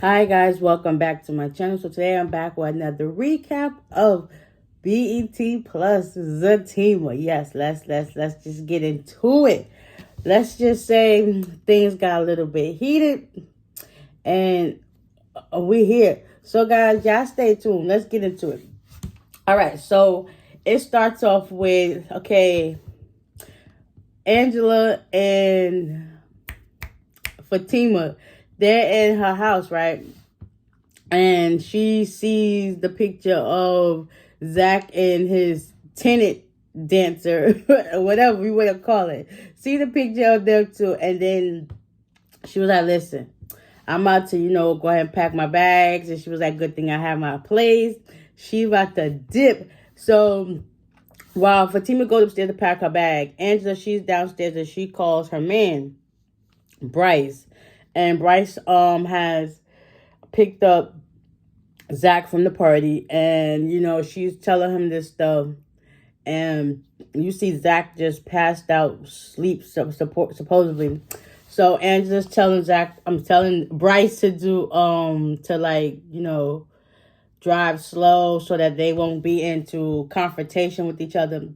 Hi guys, welcome back to my channel. So today I'm back with another recap of BET plus Zatima. Yes, let's just get into it. Let's just say things got a little bit heated and we're here. So guys, y'all stay tuned. Let's get into it. All right, so it starts off with Angela and Fatima. They're in her house, right? And she sees the picture of Zach and his tenant dancer, whatever we want to call it. See the picture of them too. And then she was like, listen, I'm about to, go ahead and pack my bags. And she was like, good thing I have my place. She about to dip. So while Fatima goes upstairs to pack her bag, Angela, she's downstairs and she calls her man, Bryce. And Bryce has picked up Zach from the party, and she's telling him this stuff, and you see Zach just passed out, sleep supposedly. So Angela's telling Zach, I'm telling Bryce to do to drive slow so that they won't be into confrontation with each other.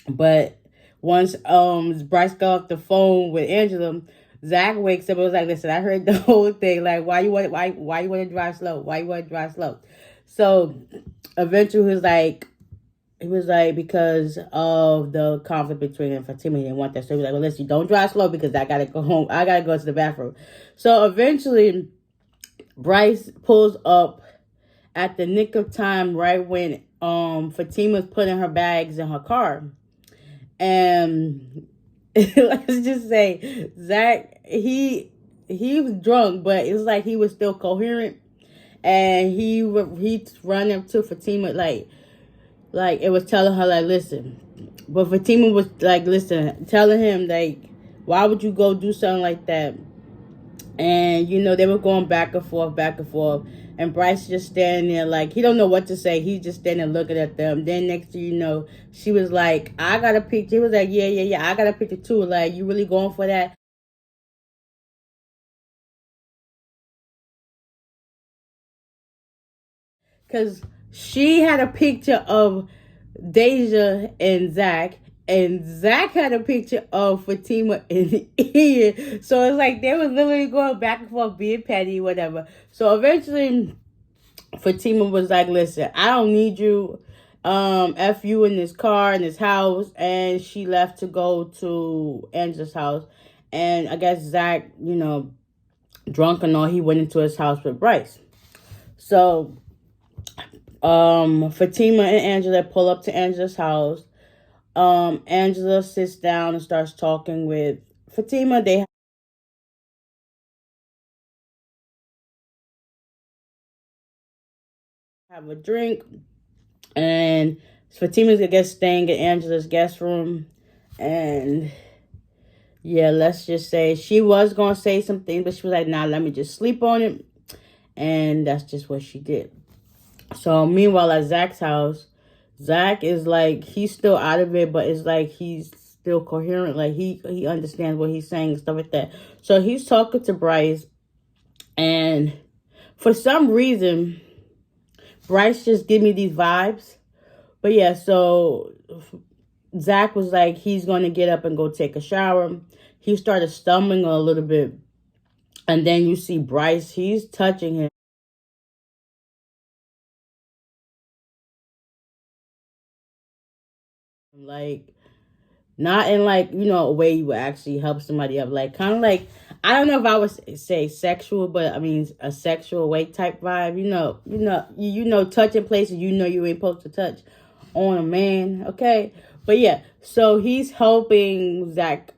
But once Bryce got off the phone with Angela, Zach wakes up and was like, listen, I heard the whole thing. Like, why you want to drive slow? Why you want to drive slow? So eventually he was like, because of the conflict between him and Fatima, he didn't want that. So he was like, well, listen, don't drive slow because I gotta go home. I gotta go to the bathroom. So eventually Bryce pulls up at the nick of time, right when Fatima's putting her bags in her car. And let's just say Zach, he was drunk, but it was like he was still coherent, and he run up to Fatima like it was telling her like, listen, but Fatima was like, listen, telling him like, why would you go do something like that? And they were going back and forth, and Bryce just standing there like he don't know what to say. He's just standing there looking at them. Then next thing you know, she was like, I got a picture. He was like, yeah, I got a picture too. Like, you really going for that? Because she had a picture of Deja and Zach had a picture of Fatima and Ian. So it's like they were literally going back and forth, being petty, whatever. So eventually Fatima was like, listen, I don't need you. F you in this car, in this house. And she left to go to Angela's house. And I guess Zach, drunk and all, he went into his house with Bryce. So Fatima and Angela pull up to Angela's house. Angela sits down and starts talking with Fatima. They have a drink, and Fatima's, I guess, staying in Angela's guest room. And yeah, let's just say she was gonna say something, but she was like, nah, let me just sleep on it. And that's just what she did. So meanwhile at Zach's house, Zach is like, he's still out of it, but it's like he's still coherent. Like he understands what he's saying and stuff like that. So he's talking to Bryce, and for some reason, Bryce just give me these vibes. But yeah, so Zach was like, he's going to get up and go take a shower. He started stumbling a little bit. And then you see Bryce, he's touching him. Like, not in like, a way you would actually help somebody up. Like, kind of like, I don't know if I would say sexual, but I mean a sexual way type vibe. Touching places you ain't supposed to touch on a man, okay? But yeah, so he's helping Zach,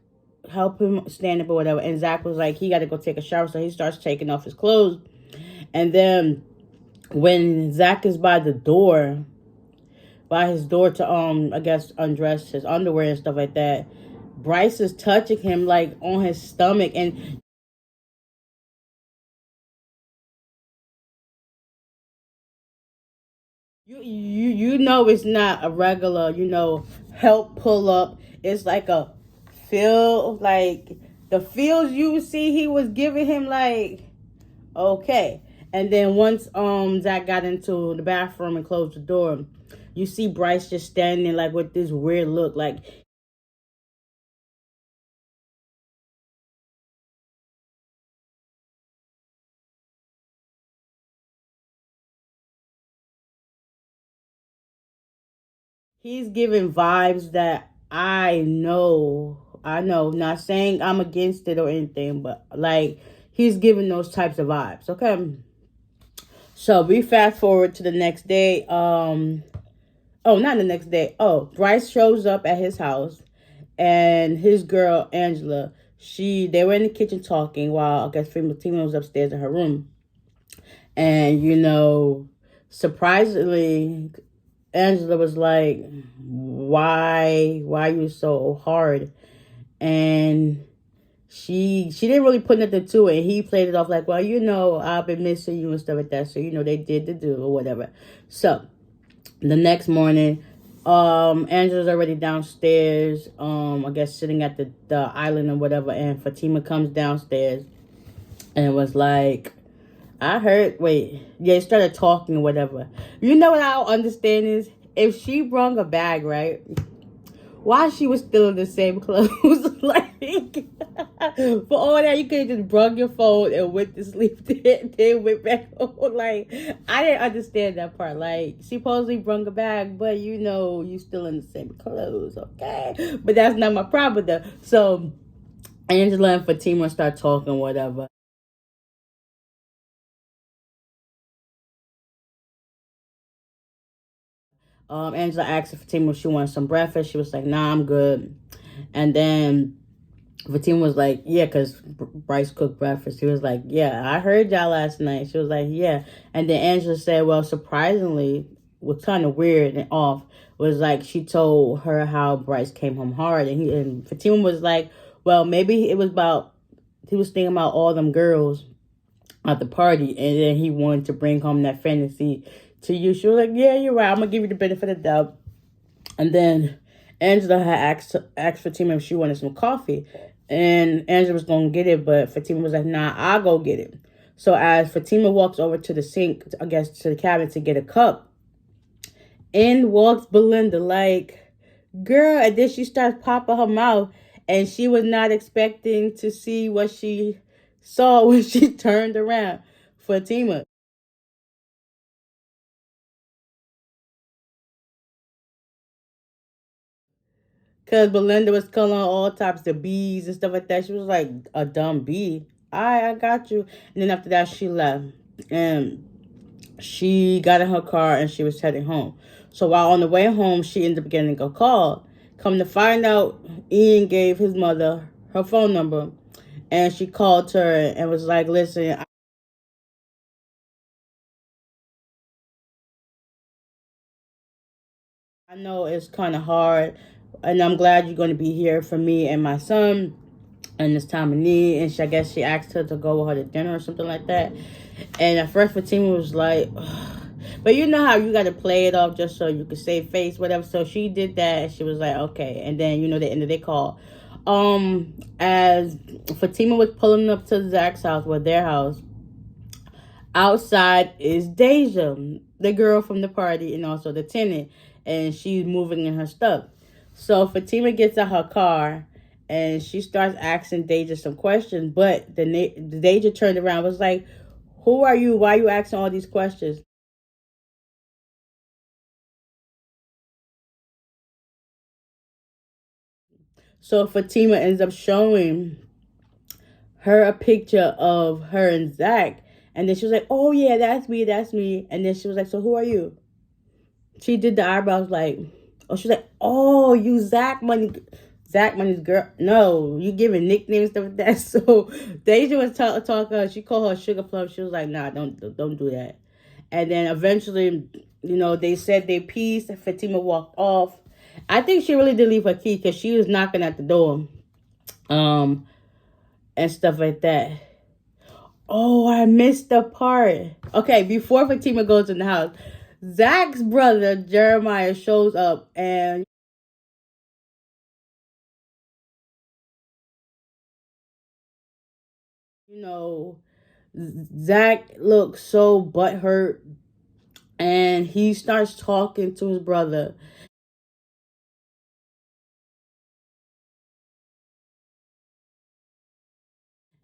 help him stand up or whatever. And Zach was like, he got to go take a shower, so he starts taking off his clothes. And then when Zach is by his door to I guess undress his underwear and stuff like that, Bryce is touching him like on his stomach, and you know it's not a regular help pull up. It's like a feel, like the feels you see he was giving him, like, okay. And then once Zach got into the bathroom and closed the door, you see Bryce just standing like with this weird look, like he's giving vibes that I know, not saying I'm against it or anything, but like he's giving those types of vibes. Okay. So we fast forward to the next day. Oh, not the next day. Oh, Bryce shows up at his house and his girl Angela, they were in the kitchen talking while I guess Fatima was upstairs in her room. And surprisingly, Angela was like, why are you so hard? And she didn't really put nothing to it. He played it off like, well, I've been missing you and stuff like that. So, they did the do or whatever. So the next morning, Angela's already downstairs, I guess sitting at the island or whatever, and Fatima comes downstairs and was like, I heard, wait, yeah, started talking or whatever. You know what I don't understand is, if she brung a bag, right? Why she was still in the same clothes? Like, for all that, you could have just brung your phone and went to sleep, then went back home. Like, I didn't understand that part. Like, she supposedly brung a bag, but you still in the same clothes, okay? But that's not my problem, though. So, Angela and Fatima start talking, whatever. Angela asked Fatima if she wanted some breakfast. She was like, nah, I'm good. And then Fatima was like, yeah, because Bryce cooked breakfast. He was like, yeah, I heard y'all last night. She was like, yeah. And then Angela said, well, surprisingly, was kind of weird and off, was like she told her how Bryce came home hard. And Fatima was like, well, maybe it was about, he was thinking about all them girls at the party, and then he wanted to bring home that fantasy to you. She was like, yeah, you're right. I'm going to give you the benefit of the doubt. And then Angela had asked Fatima if she wanted some coffee. And Angela was going to get it, but Fatima was like, nah, I'll go get it. So as Fatima walks over to the sink, I guess to the cabinet to get a cup, in walks Belinda like, girl. And then she starts popping her mouth. And she was not expecting to see what she saw when she turned around. Fatima. Because Belinda was calling all types of bees and stuff like that. She was like, a dumb bee. I got you. And then after that, she left. And she got in her car and she was heading home. So while on the way home, she ended up getting a call. Come to find out, Ian gave his mother her phone number. And she called her and was like, listen, I know it's kind of hard. And I'm glad you're going to be here for me and my son in this time of need. And I guess she asked her to go with her to dinner or something like that. And at first Fatima was like, ugh. But you know how you got to play it off just so you can save face, whatever. So she did that. And she was like, okay. And then the end of the call, as Fatima was pulling up to Zach's house, or their house, outside is Deja, the girl from the party, and also the tenant, and she's moving in her stuff. So Fatima gets out her car and she starts asking Deja some questions, but the Deja turned around and was like, who are you? Why are you asking all these questions? So Fatima ends up showing her a picture of her and Zach. And then she was like, oh, yeah, that's me, that's me. And then she was like, so who are you? She did the eyebrows like, oh, she's like, oh, you Zach Money's girl. No, you giving nicknames stuff like that. So Deja was talking. She called her Sugar Plum. She was like, nah, don't do that. And then eventually, they said they pieced. Fatima walked off. I think she really did leave her key because she was knocking at the door, um, and stuff like that. Oh, I missed the part. Okay, before Fatima goes in the house, Zach's brother Jeremiah shows up, and you know Zach looks so butthurt, and he starts talking to his brother.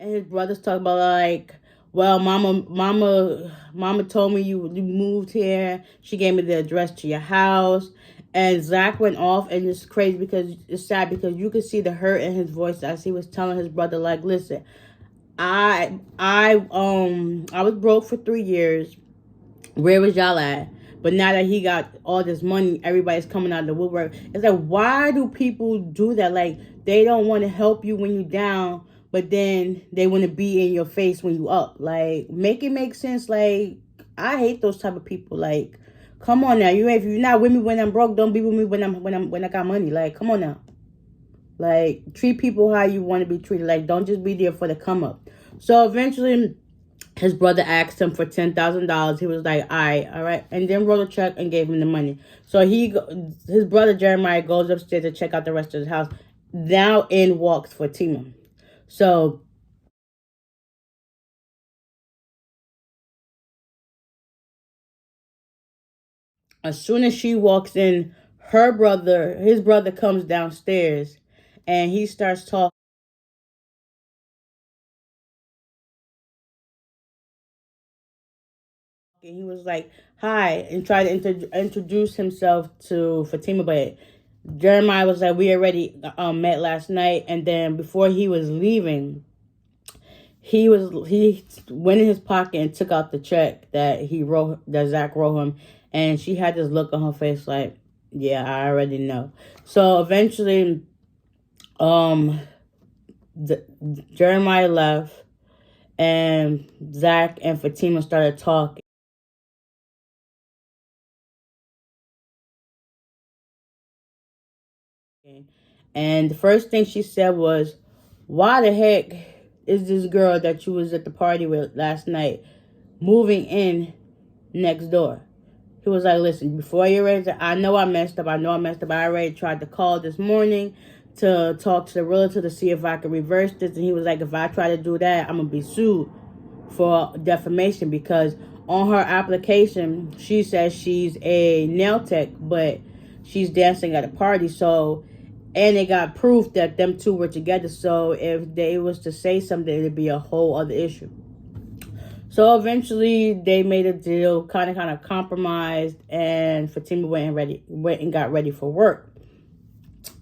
And his brother's talking about like, well, mama told me you moved here. She gave me the address to your house. And Zach went off, and it's crazy because it's sad because you could see the hurt in his voice as he was telling his brother, like, listen, I was broke for 3 years. Where was y'all at? But now that he got all this money, everybody's coming out of the woodwork. It's like, why do people do that? Like, they don't want to help you when you down, but then they want to be in your face when you up. Like, make it make sense. Like, I hate those type of people. Like, come on now. If you're not with me when I'm broke, don't be with me when I got money. Like, come on now. Like, treat people how you want to be treated. Like, don't just be there for the come up. So eventually, his brother asked him for $10,000. He was like, all right, and then wrote a check and gave him the money. So his brother Jeremiah goes upstairs to check out the rest of his house. Now in walks Fatima. So as soon as she walks in, his brother comes downstairs, and he starts talking. He was like, hi, and tried to introduce himself to Fatima, but Jeremiah was like, we already met last night. And then before he was leaving, he went in his pocket and took out the check that Zach wrote him, and she had this look on her face like, yeah, I already know. So eventually, um, Jeremiah left, and Zach and Fatima started talking. And the first thing she said was, why the heck is this girl that you was at the party with last night moving in next door? He was like, listen, before you raise it, I know I messed up. I already tried to call this morning to talk to the realtor to see if I could reverse this. And he was like, if I try to do that, I'm going to be sued for defamation, because on her application, she says she's a nail tech, but she's dancing at a party. So, and they got proof that them two were together. So if they was to say something, it'd be a whole other issue. So eventually they made a deal, kind of compromised, and Fatima went and got ready for work.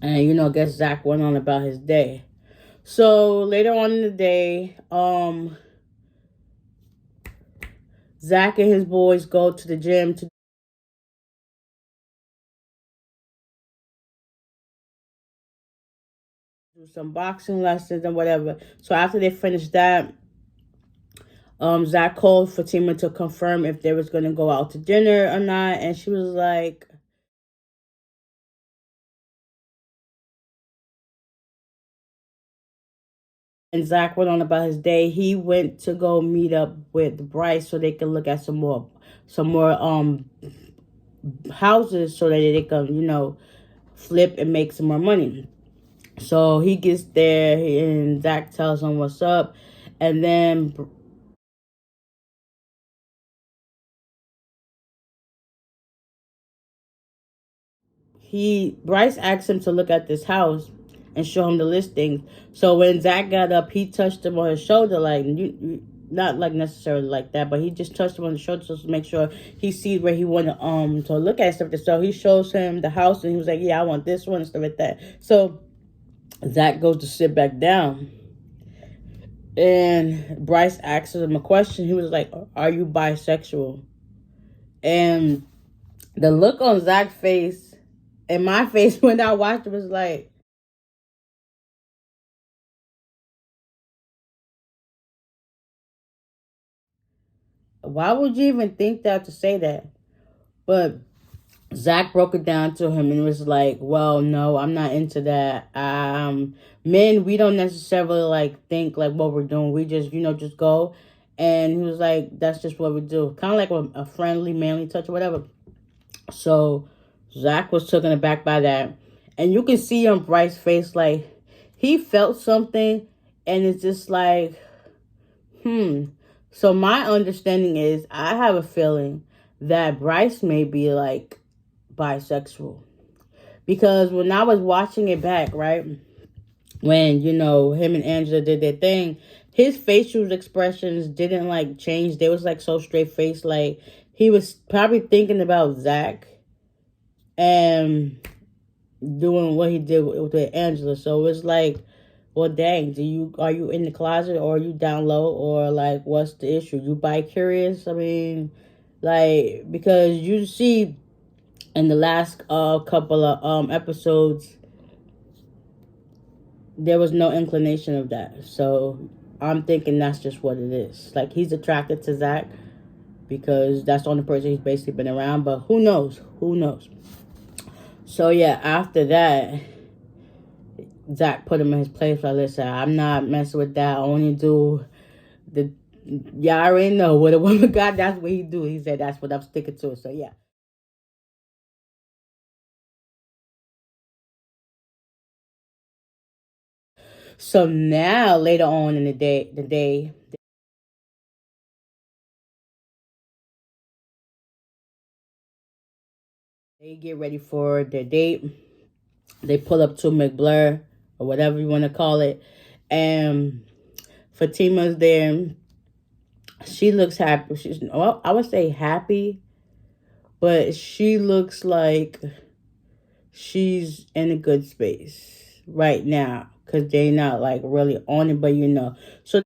And I guess Zach went on about his day. So later on in the day, Zach and his boys go to the gym to do some boxing lessons and whatever. So after they finished that, Zach called Fatima to confirm if they was gonna go out to dinner or not, and she was like, and Zach went on about his day. He went to go meet up with Bryce so they could look at some more houses so that they can flip and make some more money. So he gets there, and Zach tells him what's up, and then Bryce asked him to look at this house and show him the listings. So when Zach got up, he touched him on his shoulder, like not like necessarily like that, but he just touched him on the shoulder just to make sure he sees where he wanted to look at stuff. So he shows him the house, and he was like, yeah, I want this one and stuff like that. So Zach goes to sit back down, and Bryce asks him a question. He was like, are you bisexual? And the look on Zach's face and my face when I watched it was like, why would you even think that to say that? But Zach broke it down to him and was like, well, no, I'm not into that. Men, we don't necessarily like think like what we're doing. We just, just go. And he was like, that's just what we do. Kind of like a friendly, manly touch or whatever. So Zach was taken aback by that. And you can see on Bryce's face, like, he felt something. And it's just like, hmm. So my understanding is, I have a feeling that Bryce may be like bisexual, because when I was watching it back, right, when him and Angela did their thing, his facial expressions didn't like change. They was like so straight faced, like he was probably thinking about Zach and doing what he did with Angela. So it's like, well, dang, are you in the closet, or are you down low, or like what's the issue? You bi curious? I mean, like, because you see in the last couple of episodes, there was no inclination of that. So I'm thinking that's just what it is. Like, he's attracted to Zach because that's the only person he's basically been around. But who knows? Who knows? So yeah, after that, Zach put him in his place. Like, listen, I'm not messing with that. I only do the. Y'all already know what a woman got. That's what he do. He said that's what I'm sticking to. So yeah. So now later on in the day they get ready for their date. They pull up to McBlur, or whatever you want to call it, and Fatima's there. She looks happy. She's, well, I would say happy, but she looks like she's in a good space right now because they're not like really on it, but So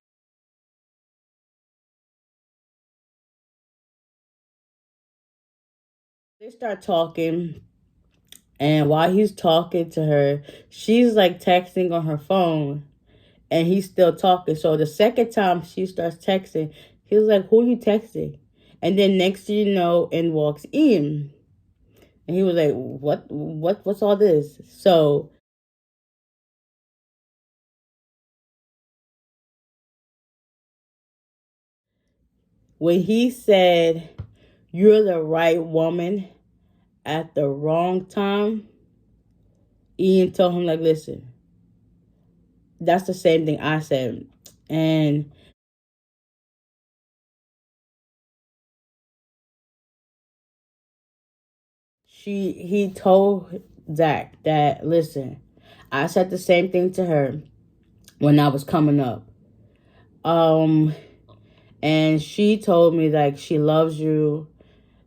they start talking, and while he's talking to her, she's like texting on her phone, and he's still talking. So the second time she starts texting, he was like, "Who you texting?" And then next thing you know, in walks Ian, and he was like, what's all this?" So when he said, "You're the right woman at the wrong time," Ian told him, like, listen, that's the same thing I said. And he told Zach that, listen, I said the same thing to her when I was coming up. Um, and she told me like she loves you,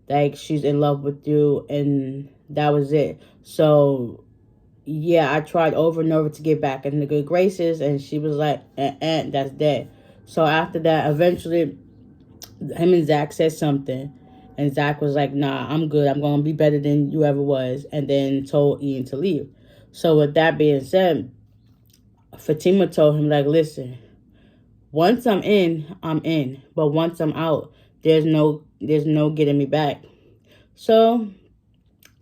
like she's in love with you, and that was it. So yeah, I tried over and over to get back in the good graces, and she was like, that's dead. So after that, eventually, him and Zach said something, and Zach was like, nah, I'm good. I'm going to be better than you ever was, and then told Ian to leave. So with that being said, Fatima told him, like, listen, once I'm in, I'm in. But once I'm out, there's no getting me back. So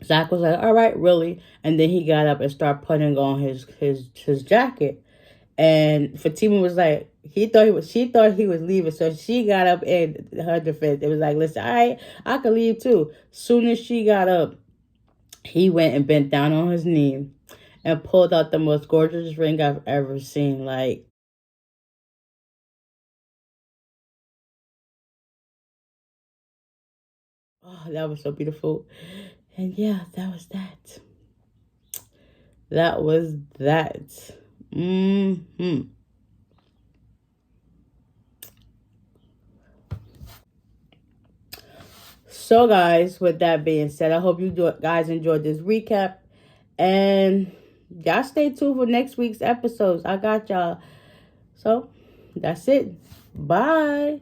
Zach was like, all right, really? And then he got up and started putting on his jacket. And Fatima was like, she thought he was leaving, so she got up in her defense. It was like, listen, I could leave too. Soon as she got up, he went and bent down on his knee and pulled out the most gorgeous ring I've ever seen. Like, oh, that was so beautiful. And yeah, that was that. That was that. Hmm. So, guys, with that being said, I hope guys enjoyed this recap. And y'all stay tuned for next week's episodes. I got y'all. So, that's it. Bye.